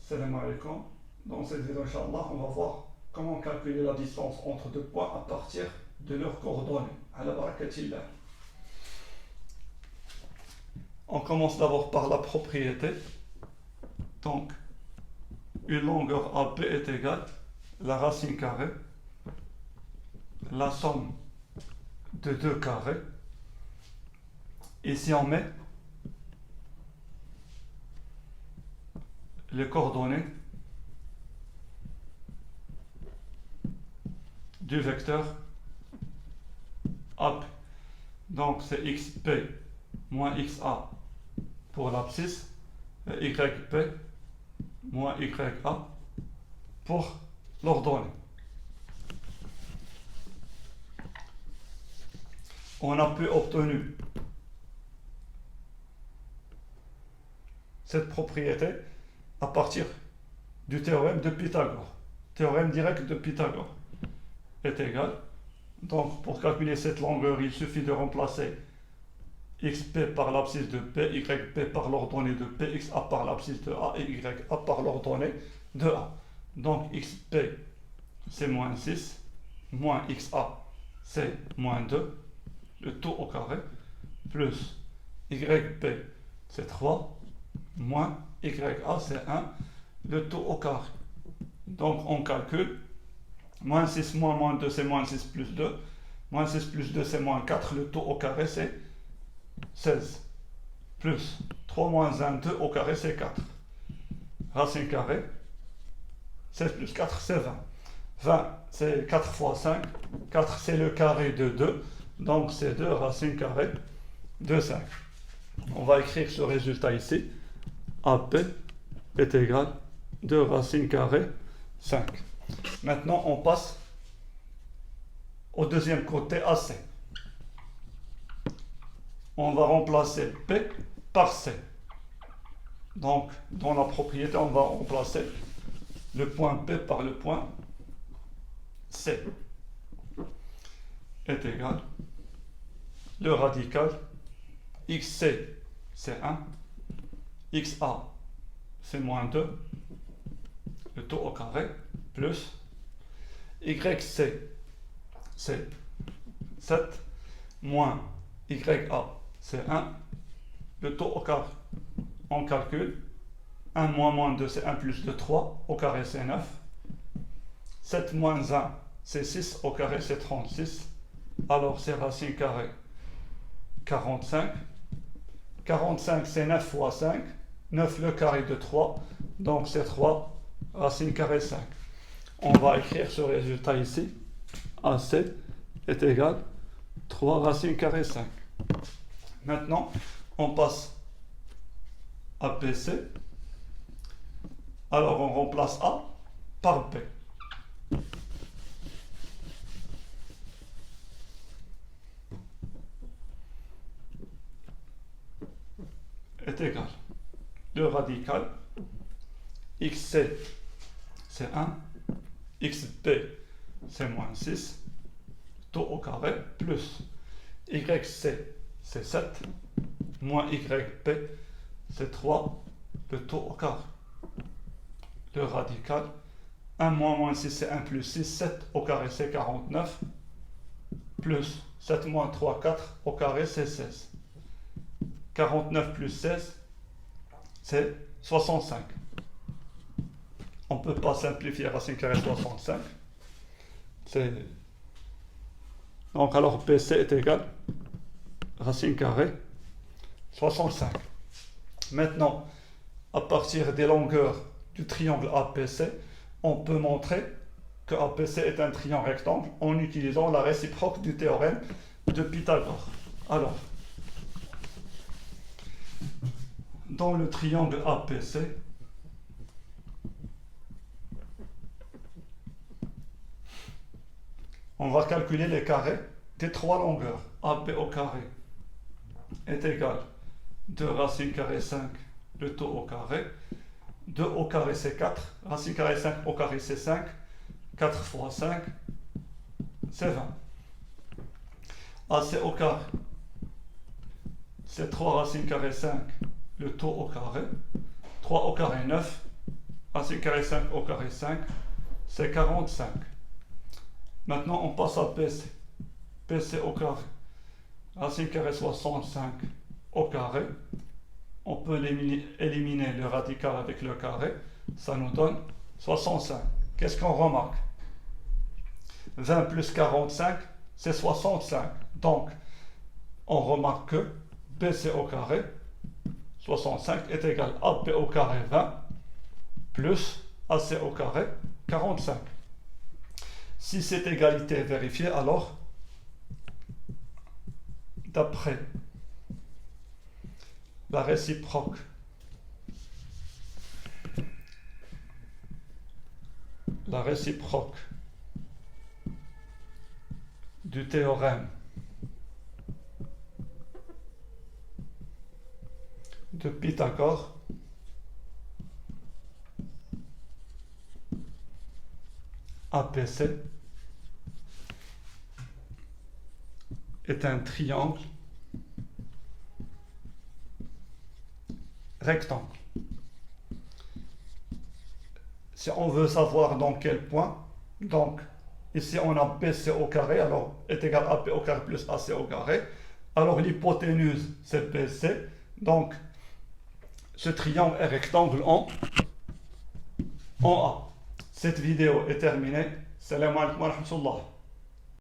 Salam alaikum. Dans cette vidéo, Inch'Allah, on va voir comment calculer la distance entre deux points à partir de leurs coordonnées. Ala barakatillah. On commence d'abord par la propriété. Donc, une longueur AB est égale la racine carrée, la somme de deux carrés. Ici, on met les coordonnées du vecteur AB. Donc c'est xp moins xa pour l'abscisse et yp moins ya pour l'ordonnée. On a pu obtenir cette propriété à partir du théorème de Pythagore. Théorème direct de Pythagore est égal. Donc pour calculer cette longueur, il suffit de remplacer xp par l'abscisse de p, yp par l'ordonnée de p, xa par l'abscisse de a et ya par l'ordonnée de a. Donc xp c'est moins 6, moins xa c'est moins 2, le tout au carré, plus yp c'est 3, moins ya c'est 1, le tout au carré. Donc on calcule, moins 6 moins 2 c'est moins 6 plus 2, moins 6 plus 2 c'est moins 4, le tout au carré c'est 16, plus 3 moins 1, 2 au carré c'est 4. Racine carrée, 16 plus 4 c'est 20. 20 c'est 4 fois 5, 4 c'est le carré de 2, donc c'est 2 racine carrée de 5. On va écrire ce résultat ici. AP est égal à 2 racine carrée 5. Maintenant on passe au deuxième côté AC. On va remplacer P par C. Donc dans la propriété on va remplacer le point P par le point C est égal le radical xc c'est 1, xa c'est moins 2, le tout au carré, plus yc c'est 7, moins ya c'est 1, le tout au carré. On calcule 1 moins 2 c'est 1 plus 2, 3, au carré c'est 9, 7 moins 1 c'est 6, au carré c'est 36, alors c'est racine carrée 45, 45 c'est 9 fois 5, 9 le carré de 3, donc c'est 3 racine carrée 5. On va écrire ce résultat ici. AC est égal à 3 racine carrée 5. Maintenant, on passe à PC. Alors on remplace A par B. Est égal le radical xc c'est 1, xp c'est moins 6, tout au carré, plus yc c'est 7, moins yp c'est 3, le tout au carré. Le radical 1 moins 6 c'est 1 plus 6, 7 au carré c'est 49, plus 7 moins 3, 4 au carré c'est 16. 49 plus 16, c'est 65. On ne peut pas simplifier racine carrée 65. Donc alors PC est égal racine carrée 65. Maintenant, à partir des longueurs du triangle APC, on peut montrer que APC est un triangle rectangle en utilisant la réciproque du théorème de Pythagore. Alors, dans le triangle APC, on va calculer les carrés des trois longueurs. AB au carré est égal à 2 racine carré 5, le tout au carré. 2 au carré c'est 4, racine carré 5 au carré c'est 5, 4 fois 5 c'est 20. AC au carré c'est 3 racine carré 5, le tout au carré. 3 au carré 9, Racine carré 5 au carré 5, c'est 45. Maintenant, on passe à PC. PC au carré. Racine carré 65 au carré. On peut éliminer le radical avec le carré. Ça nous donne 65. Qu'est-ce qu'on remarque? 20 plus 45, c'est 65. Donc, on remarque que BC au carré, 65, est égal à AP au carré 20, plus AC au carré, 45. Si cette égalité est vérifiée, alors, d'après la réciproque du théorème de Pythagore, APC est un triangle rectangle. Si on veut savoir dans quel point, donc ici on a BC au carré, alors est égal à AP au carré plus AC au carré. Alors l'hypoténuse c'est BC, donc ce triangle est rectangle en A. Cette vidéo est terminée. Salam alaikum wa rahmatullah.